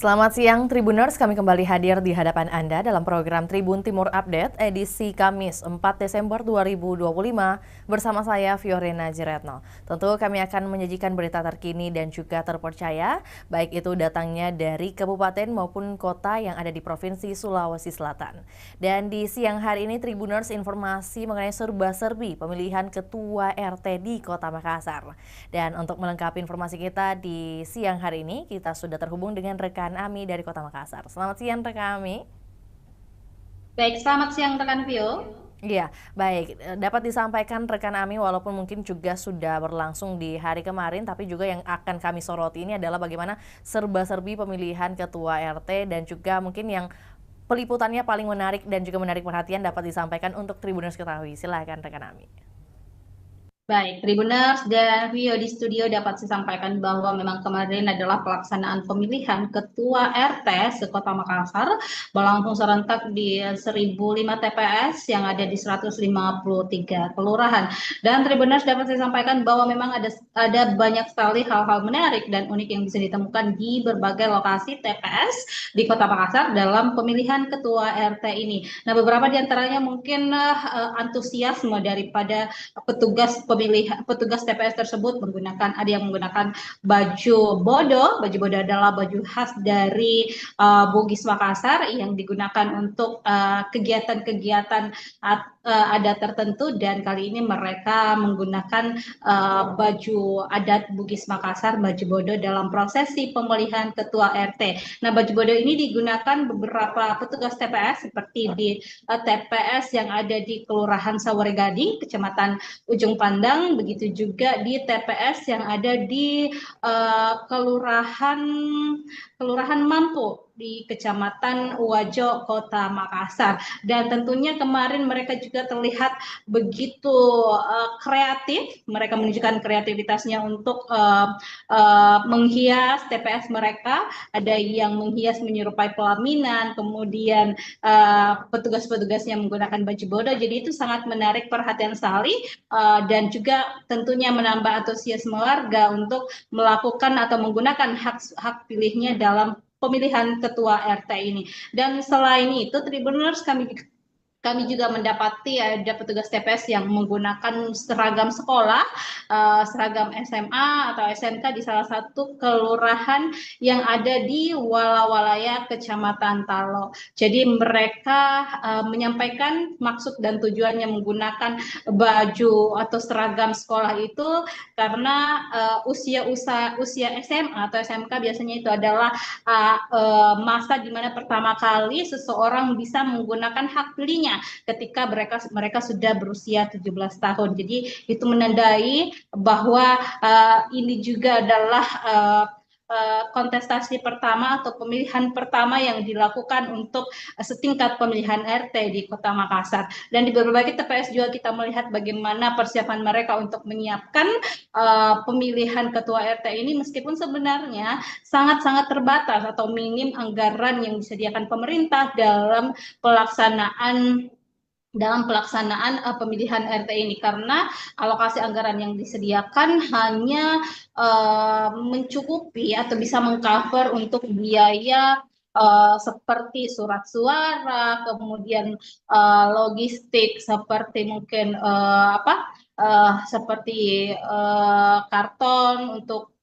Selamat siang Tribuners, kami kembali hadir di hadapan Anda dalam program Tribun Timur Update edisi Kamis 4 Desember 2025 bersama saya Fiorena Jeretno. Tentu kami akan menyajikan berita terkini dan juga terpercaya, baik itu datangnya dari kabupaten maupun kota yang ada di Provinsi Sulawesi Selatan. Dan di siang hari ini Tribuners informasi mengenai serba-serbi pemilihan Ketua RT di Kota Makassar. Dan untuk melengkapi informasi kita di siang hari ini, kita sudah terhubung dengan rekan Ami dari Kota Makassar. Selamat siang rekan Ami. Baik, selamat siang rekan Vio. Iya, baik. Dapat disampaikan rekan Ami walaupun mungkin juga sudah berlangsung di hari kemarin, tapi juga yang akan kami soroti ini adalah bagaimana serba-serbi pemilihan Ketua RT dan juga mungkin yang peliputannya paling menarik dan juga menarik perhatian dapat disampaikan untuk Tribuners ketahui. Silakan rekan Ami. Baik, Tribuners dan Vio di studio dapat saya sampaikan bahwa memang kemarin adalah pelaksanaan pemilihan Ketua RT se-Kota Makassar berlangsung serentak di 1005 TPS yang ada di 153 kelurahan. Dan Tribuners dapat saya sampaikan bahwa memang ada banyak sekali hal-hal menarik dan unik yang bisa ditemukan di berbagai lokasi TPS di Kota Makassar dalam pemilihan Ketua RT ini. Nah, beberapa di antaranya mungkin antusiasme daripada petugas TPS tersebut ada yang menggunakan baju bodo adalah baju khas dari Bugis Makassar yang digunakan untuk kegiatan-kegiatan adat tertentu, dan kali ini mereka menggunakan baju adat Bugis Makassar, baju bodo dalam prosesi pemilihan ketua RT. Nah, baju bodo ini digunakan beberapa petugas TPS seperti di TPS yang ada di Kelurahan Sawaregadi, Kecamatan Ujung Pandang, begitu juga di TPS yang ada di Kelurahan Mampu di Kecamatan Wajo, Kota Makassar. Dan tentunya kemarin mereka juga terlihat begitu kreatif. Mereka menunjukkan kreativitasnya untuk menghias TPS mereka. Ada yang menghias menyerupai pelaminan, kemudian petugas-petugasnya menggunakan baju bodo. Jadi itu sangat menarik perhatian sekali, dan juga tentunya menambah antusiasme warga untuk melakukan atau menggunakan hak pilihnya dalam pemilihan ketua RT ini. Dan selain itu, Tribuners, kami juga mendapati ada petugas TPS yang menggunakan seragam sekolah, seragam SMA atau SMK di salah satu kelurahan yang ada di Walawalaya, Kecamatan Talo. Jadi mereka menyampaikan maksud dan tujuannya menggunakan baju atau seragam sekolah itu karena usia SMA atau SMK biasanya itu adalah masa di mana pertama kali seseorang bisa menggunakan hak pilihnya ketika mereka sudah berusia 17 tahun. Jadi itu menandai bahwa ini juga adalah kontestasi pertama atau pemilihan pertama yang dilakukan untuk setingkat pemilihan RT di Kota Makassar. Dan di berbagai TPS juga kita melihat bagaimana persiapan mereka untuk menyiapkan pemilihan ketua RT ini, meskipun sebenarnya sangat-sangat terbatas atau minim anggaran yang disediakan pemerintah dalam pelaksanaan pemilihan RT ini, karena alokasi anggaran yang disediakan hanya mencukupi atau bisa mengcover untuk biaya seperti surat suara, kemudian logistik seperti mungkin seperti karton untuk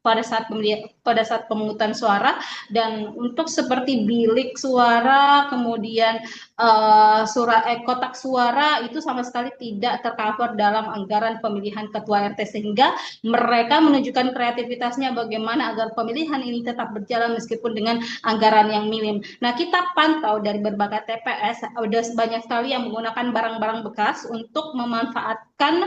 pada saat pemungutan suara, dan untuk seperti bilik suara, kemudian kotak suara itu sama sekali tidak tercover dalam anggaran pemilihan ketua RT, sehingga mereka menunjukkan kreativitasnya bagaimana agar pemilihan ini tetap berjalan meskipun dengan anggaran yang minim. Nah, kita pantau dari berbagai TPS ada banyak sekali yang menggunakan barang-barang bekas untuk memanfaatkan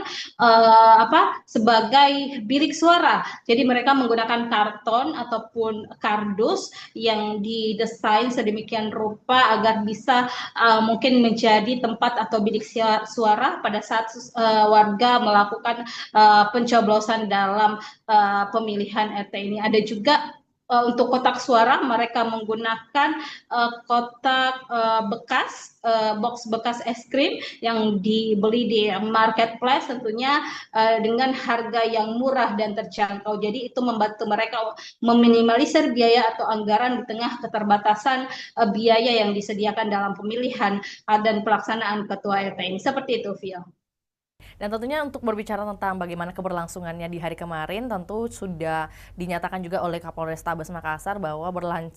sebagai bilik suara. Jadi mereka menggunakan karton ataupun kardus yang didesain sedemikian rupa agar bisa mungkin menjadi tempat atau bilik suara pada saat warga melakukan pencoblosan dalam pemilihan RT ini. Ada juga untuk kotak suara mereka menggunakan kotak bekas, box bekas es krim yang dibeli di marketplace tentunya dengan harga yang murah dan terjangkau. Jadi itu membantu mereka meminimalisir biaya atau anggaran di tengah keterbatasan biaya yang disediakan dalam pemilihan dan pelaksanaan ketua RT ini. Seperti itu, Vio. Dan tentunya untuk berbicara tentang bagaimana keberlangsungannya di hari kemarin, tentu sudah dinyatakan juga oleh Kapolrestabes Makassar bahwa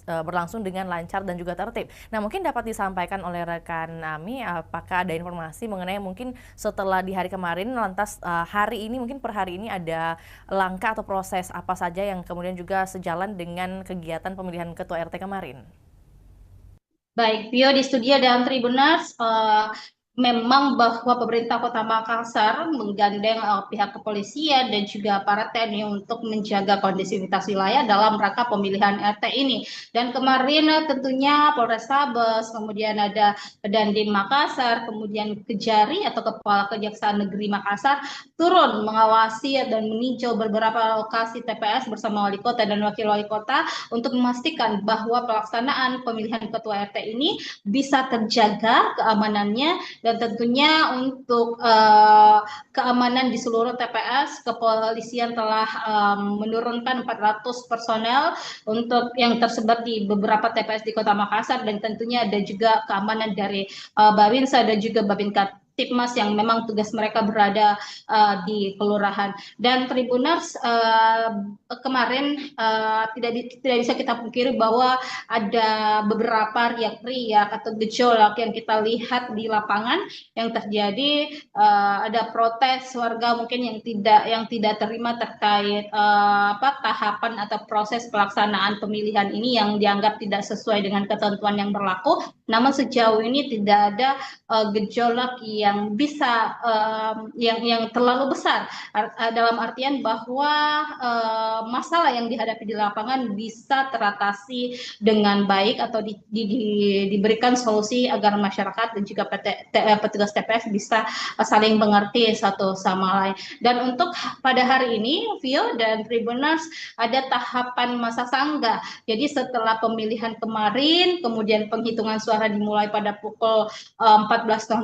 berlangsung dengan lancar dan juga tertib. Nah, mungkin dapat disampaikan oleh rekan Ami, apakah ada informasi mengenai mungkin setelah di hari kemarin, lantas hari ini, mungkin per hari ini ada langkah atau proses apa saja yang kemudian juga sejalan dengan kegiatan pemilihan Ketua RT kemarin? Baik, Vio di studio dan Tribuners, memang bahwa pemerintah Kota Makassar menggandeng pihak kepolisian dan juga aparat TNI untuk menjaga kondisivitas wilayah dalam rangka pemilihan RT ini. Dan kemarin tentunya Polrestabes, kemudian ada Dandim Makassar, kemudian Kejari atau Kepala Kejaksaan Negeri Makassar turun mengawasi dan meninjau beberapa lokasi TPS bersama wali kota dan wakil wali kota untuk memastikan bahwa pelaksanaan pemilihan ketua RT ini bisa terjaga keamanannya, dan tentunya untuk keamanan di seluruh TPS, kepolisian telah menurunkan 400 personel untuk yang tersebar di beberapa TPS di Kota Makassar, dan tentunya ada juga keamanan dari Babinsa dan juga Babinkat Tipmas yang memang tugas mereka berada di kelurahan. Dan Tribuners, kemarin tidak bisa kita pungkiri bahwa ada beberapa riak-riak atau gejolak yang kita lihat di lapangan yang terjadi. Ada protes warga mungkin yang tidak terima terkait tahapan atau proses pelaksanaan pemilihan ini yang dianggap tidak sesuai dengan ketentuan yang berlaku. Namun sejauh ini tidak ada gejolak yang bisa yang terlalu besar, dalam artian bahwa masalah yang dihadapi di lapangan bisa teratasi dengan baik atau diberikan solusi agar masyarakat dan juga petugas TPS bisa saling mengerti satu sama lain. Dan untuk pada hari ini, Vio dan Tribuners, ada tahapan masa sangga. Jadi setelah pemilihan kemarin, kemudian penghitungan suara dimulai pada pukul 14.00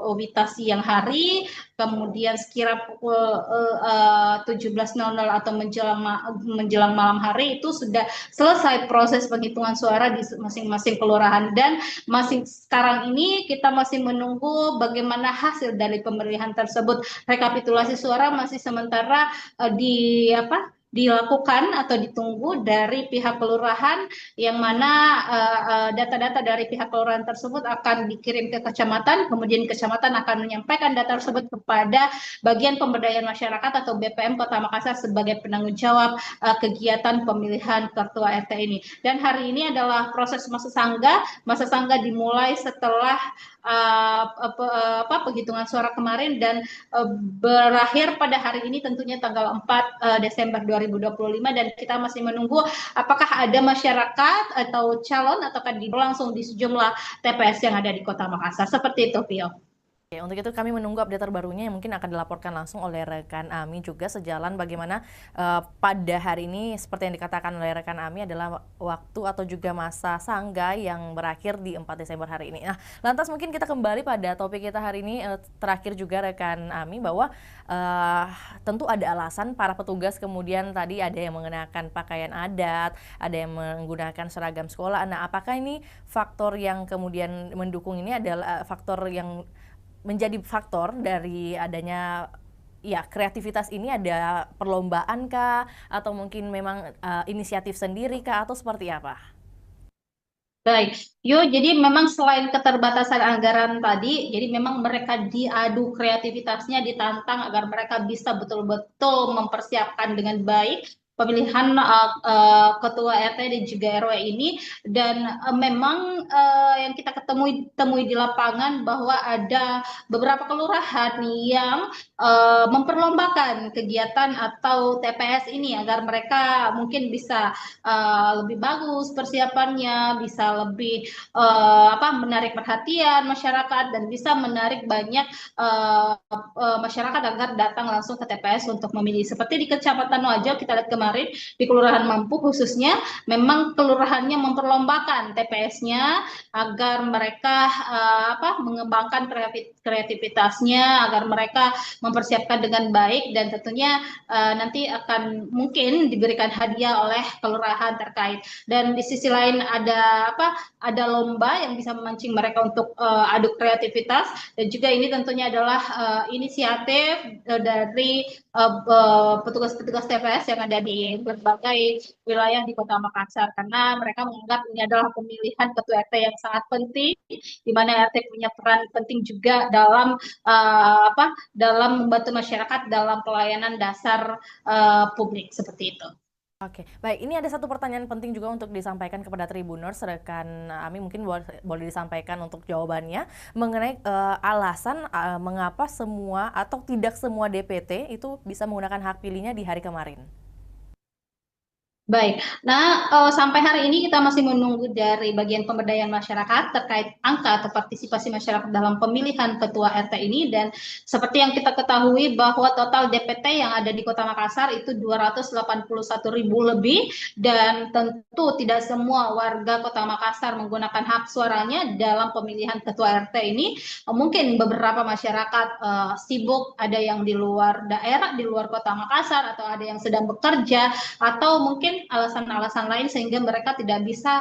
WITA siang hari, kemudian sekira pukul 17.00 atau menjelang malam hari itu sudah selesai proses penghitungan suara di masing-masing kelurahan. Dan sekarang ini kita masih menunggu bagaimana hasil dari pemilihan tersebut. Rekapitulasi suara masih sementara dilakukan atau ditunggu dari pihak kelurahan, yang mana data-data dari pihak kelurahan tersebut akan dikirim ke kecamatan, kemudian kecamatan akan menyampaikan data tersebut kepada bagian pemberdayaan masyarakat atau BPM Kota Makassar sebagai penanggung jawab kegiatan pemilihan ketua RT ini. Dan hari ini adalah proses masa sangga. Masa sangga dimulai setelah penghitungan suara kemarin dan berakhir pada hari ini tentunya tanggal 4 Desember 2025, dan kita masih menunggu apakah ada masyarakat atau calon atau akan berlangsung di sejumlah TPS yang ada di Kota Makassar. Seperti itu, Vio. Oke, untuk itu kami menunggu update terbarunya yang mungkin akan dilaporkan langsung oleh rekan Ami juga sejalan bagaimana pada hari ini seperti yang dikatakan oleh rekan Ami adalah waktu atau juga masa sangga yang berakhir di 4 Desember hari ini. Nah, lantas mungkin kita kembali pada topik kita hari ini, terakhir juga rekan Ami, bahwa tentu ada alasan para petugas kemudian tadi ada yang mengenakan pakaian adat, ada yang menggunakan seragam sekolah. Nah, apakah ini faktor yang kemudian mendukung ini adalah faktor yang menjadi faktor dari adanya kreativitas ini? Ada perlombaan kah atau mungkin memang inisiatif sendiri kah atau seperti apa? Baik, jadi memang selain keterbatasan anggaran tadi, jadi memang mereka diadu kreativitasnya, ditantang agar mereka bisa betul-betul mempersiapkan dengan baik pemilihan ketua RT dan juga RW ini. Dan memang yang kita temui di lapangan bahwa ada beberapa kelurahan yang memperlombakan kegiatan atau TPS ini agar mereka mungkin bisa lebih bagus persiapannya, bisa lebih menarik perhatian masyarakat dan bisa menarik banyak masyarakat agar datang langsung ke TPS untuk memilih. Seperti di Kecamatan Wajo kita lihat kemarin kemarin di Kelurahan Mampu khususnya, memang kelurahannya memperlombakan TPS-nya agar mereka mengembangkan kreativitasnya, agar mereka mempersiapkan dengan baik, dan tentunya nanti akan mungkin diberikan hadiah oleh kelurahan terkait. Dan di sisi lain ada lomba yang bisa memancing mereka untuk adu kreativitas, dan juga ini tentunya adalah inisiatif dari petugas-petugas TPS yang ada di berbagai wilayah di Kota Makassar, karena mereka menganggap ini adalah pemilihan ketua RT yang sangat penting, di mana RT punya peran penting juga dalam membantu masyarakat dalam pelayanan dasar publik seperti itu. Oke, baik. Ini ada satu pertanyaan penting juga untuk disampaikan kepada Tribuners. Rekan Ami mungkin boleh disampaikan untuk jawabannya mengenai alasan mengapa semua atau tidak semua DPT itu bisa menggunakan hak pilihnya di hari kemarin. Baik, nah sampai hari ini kita masih menunggu dari bagian pemberdayaan masyarakat terkait angka atau partisipasi masyarakat dalam pemilihan ketua RT ini, dan seperti yang kita ketahui bahwa total DPT yang ada di Kota Makassar itu 281.000 lebih, dan tentu tidak semua warga Kota Makassar menggunakan hak suaranya dalam pemilihan ketua RT ini. Mungkin beberapa masyarakat sibuk, ada yang di luar daerah, di luar Kota Makassar, atau ada yang sedang bekerja, atau mungkin alasan-alasan lain sehingga mereka tidak bisa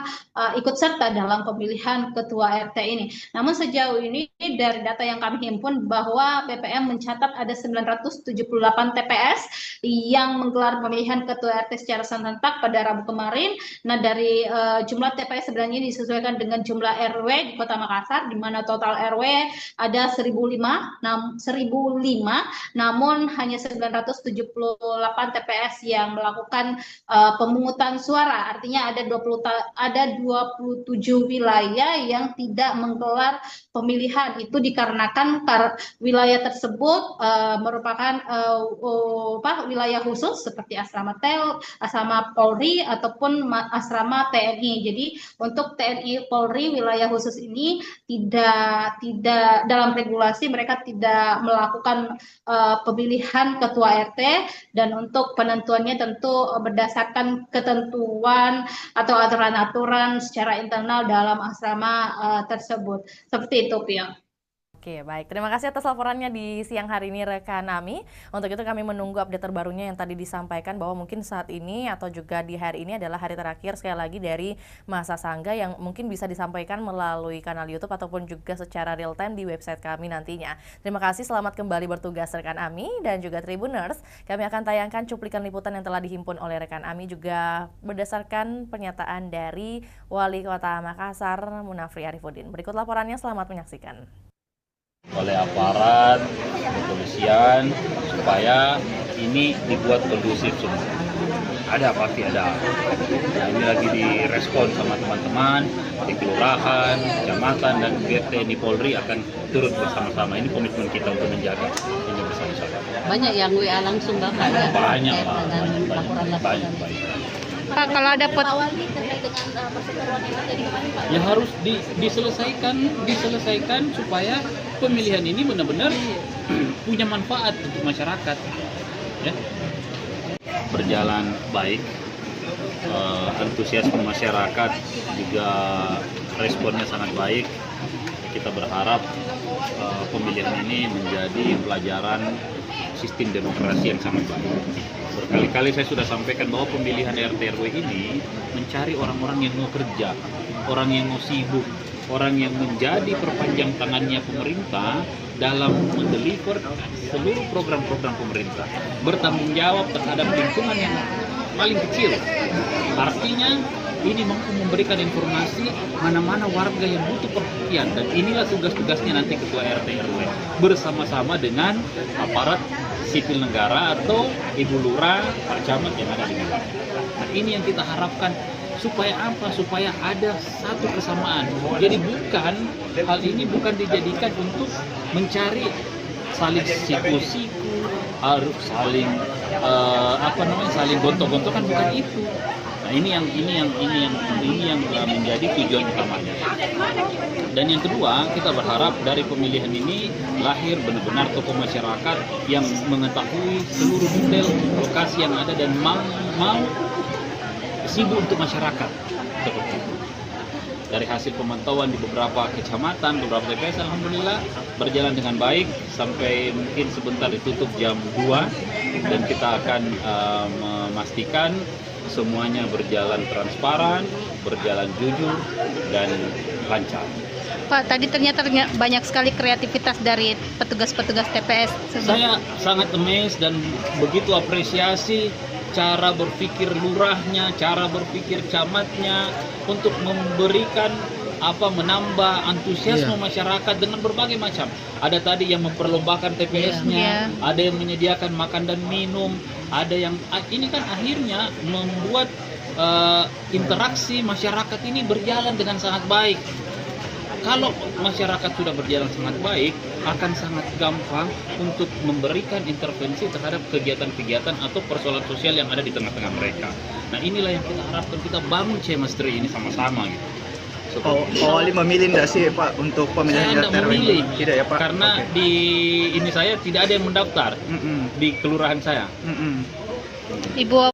ikut serta dalam pemilihan ketua RT ini. Namun sejauh ini dari data yang kami himpun bahwa BPM mencatat ada 978 TPS yang menggelar pemilihan ketua RT secara serentak pada Rabu kemarin. Nah, dari jumlah TPS sebenarnya disesuaikan dengan jumlah RW di Kota Makassar, di mana total RW ada 1.005, namun hanya 978 TPS yang melakukan pemungutan suara. Artinya ada 27 wilayah yang tidak menggelar pemilihan. Itu dikarenakan wilayah tersebut merupakan wilayah khusus seperti asrama Polri ataupun asrama TNI. Jadi untuk TNI Polri wilayah khusus ini tidak dalam regulasi mereka tidak melakukan pemilihan ketua RT, dan untuk penentuannya tentu berdasarkan ketentuan atau aturan-aturan secara internal dalam asrama tersebut. Seperti itu, Pia. Oke, baik. Terima kasih atas laporannya di siang hari ini, rekan Ami. Untuk itu kami menunggu update terbarunya yang tadi disampaikan bahwa mungkin saat ini atau juga di hari ini adalah hari terakhir sekali lagi dari masa sangga yang mungkin bisa disampaikan melalui kanal YouTube ataupun juga secara real time di website kami nantinya. Terima kasih, selamat kembali bertugas rekan Ami dan juga Tribuners. Kami akan tayangkan cuplikan liputan yang telah dihimpun oleh rekan Ami juga berdasarkan pernyataan dari Wali Kota Makassar, Munafri Arifudin. Berikut laporannya, selamat menyaksikan. Oleh aparat kepolisian supaya ini dibuat kondusif semua. Ada, pasti ada. Nah, ini lagi direspon sama teman-teman di kelurahan, kecamatan, dan TNI Polri akan turut bersama-sama. Ini komitmen kita untuk menjaga ini bersama-sama. Banyak yang WA langsung Bapak ya? Banyak. Kalau ada Ya harus diselesaikan supaya pemilihan ini benar-benar punya manfaat untuk masyarakat. Ya. Berjalan baik, antusiasme masyarakat juga responnya sangat baik. Kita berharap pemilihan ini menjadi pelajaran sistem demokrasi yang sangat baik. Berkali-kali saya sudah sampaikan bahwa pemilihan RT RW ini mencari orang-orang yang mau kerja, orang yang mau sibuk, orang yang menjadi perpanjang tangannya pemerintah dalam mendeliver seluruh program-program pemerintah, bertanggung jawab terhadap lingkungan yang paling kecil. Artinya ini mampu memberikan informasi mana-mana warga yang butuh perhatian, dan inilah tugas-tugasnya nanti ketua RT RW bersama-sama dengan aparat sipil negara atau ibu lurah, pak camat yang ada di negara. Nah, ini yang kita harapkan supaya apa? Supaya ada satu kesamaan. Jadi hal ini bukan dijadikan untuk mencari saling siku-siku, harus saling saling gontok-gontokan, bukan itu. Nah, ini yang menjadi tujuan utamanya. Dan yang kedua, kita berharap dari pemilihan ini lahir benar-benar tokoh masyarakat yang mengetahui seluruh detail lokasi yang ada dan mau sibuk untuk masyarakat. Seperti itu. Dari hasil pemantauan di beberapa kecamatan, beberapa TPS, alhamdulillah berjalan dengan baik sampai mungkin sebentar ditutup jam 2 dan kita akan memastikan semuanya berjalan transparan, berjalan jujur dan lancar. Pak, tadi ternyata banyak sekali kreativitas dari petugas-petugas TPS. Saya sangat amazed dan begitu apresiasi cara berpikir lurahnya, cara berpikir camatnya untuk memberikan menambah antusiasme masyarakat dengan berbagai macam. Ada tadi yang memperlombakan TPS-nya, ada yang menyediakan makan dan minum, ada yang ini kan akhirnya membuat interaksi masyarakat ini berjalan dengan sangat baik. Kalau masyarakat sudah berjalan sangat baik, akan sangat gampang untuk memberikan intervensi terhadap kegiatan-kegiatan atau persoalan sosial yang ada di tengah-tengah mereka. Nah, inilah yang kita harapkan, kita bangun chemistry ini sama-sama gitu. Wali memilih enggak sih Pak untuk pemilihan Saya tidak memilih, tidak ya Pak? karena di ini saya tidak ada yang mendaftar di kelurahan saya. Ibu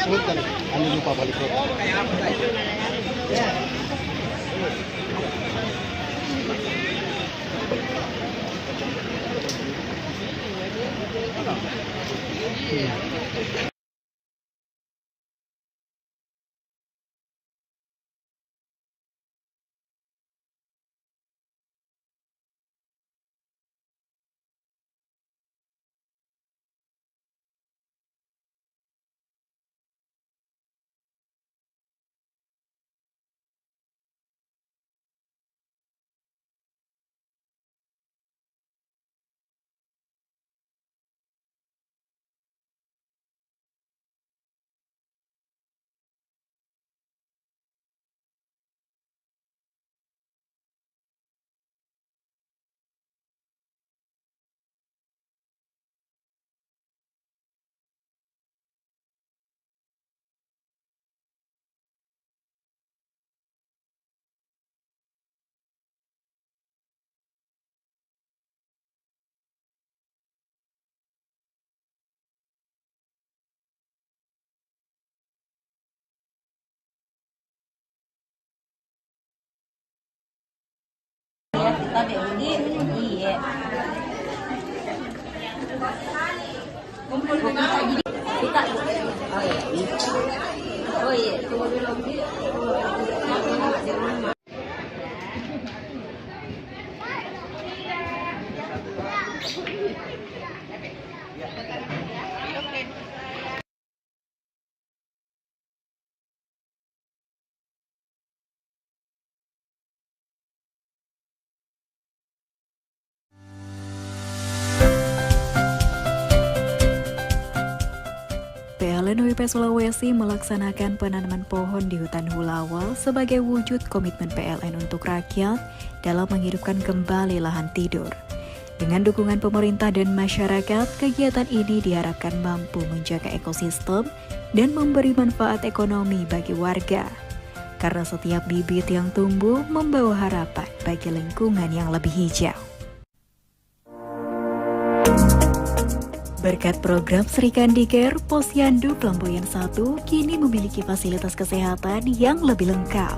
sebutkan, anda lupa balik Iya. Oh iya. PLN UIP Sulawesi melaksanakan penanaman pohon di hutan Hulawa sebagai wujud komitmen PLN untuk rakyat dalam menghidupkan kembali lahan tidur. Dengan dukungan pemerintah dan masyarakat, kegiatan ini diharapkan mampu menjaga ekosistem dan memberi manfaat ekonomi bagi warga. Karena setiap bibit yang tumbuh membawa harapan bagi lingkungan yang lebih hijau. Berkat program Srikandi Care, Posyandu Pelamboyan 1 kini memiliki fasilitas kesehatan yang lebih lengkap.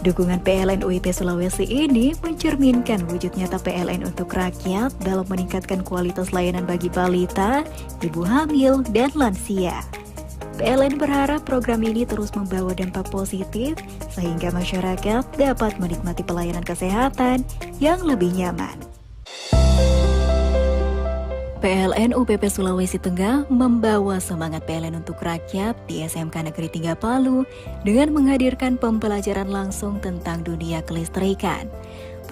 Dukungan PLN UIP Sulawesi ini mencerminkan wujud nyata PLN untuk rakyat dalam meningkatkan kualitas layanan bagi balita, ibu hamil, dan lansia. PLN berharap program ini terus membawa dampak positif sehingga masyarakat dapat menikmati pelayanan kesehatan yang lebih nyaman. PLN UPP Sulawesi Tengah membawa semangat PLN untuk rakyat di SMK Negeri 3 Palu dengan menghadirkan pembelajaran langsung tentang dunia kelistrikan.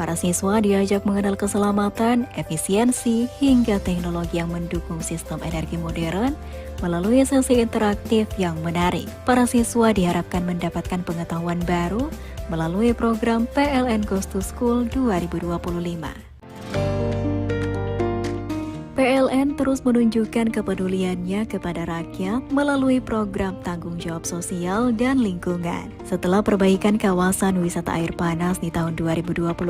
Para siswa diajak mengenal keselamatan, efisiensi, hingga teknologi yang mendukung sistem energi modern melalui sesi interaktif yang menarik. Para siswa diharapkan mendapatkan pengetahuan baru melalui program PLN Goes to School 2025. PLN terus menunjukkan kepeduliannya kepada rakyat melalui program tanggung jawab sosial dan lingkungan. Setelah perbaikan kawasan wisata air panas di tahun 2024,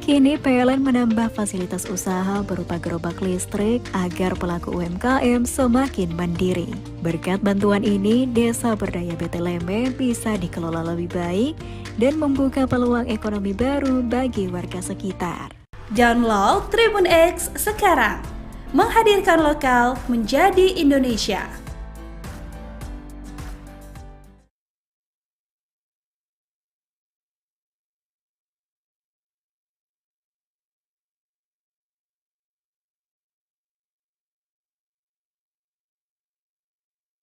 kini PLN menambah fasilitas usaha berupa gerobak listrik agar pelaku UMKM semakin mandiri. Berkat bantuan ini, Desa Berdaya Beteleme bisa dikelola lebih baik dan membuka peluang ekonomi baru bagi warga sekitar. Download Tribun X sekarang. Menghadirkan lokal menjadi Indonesia.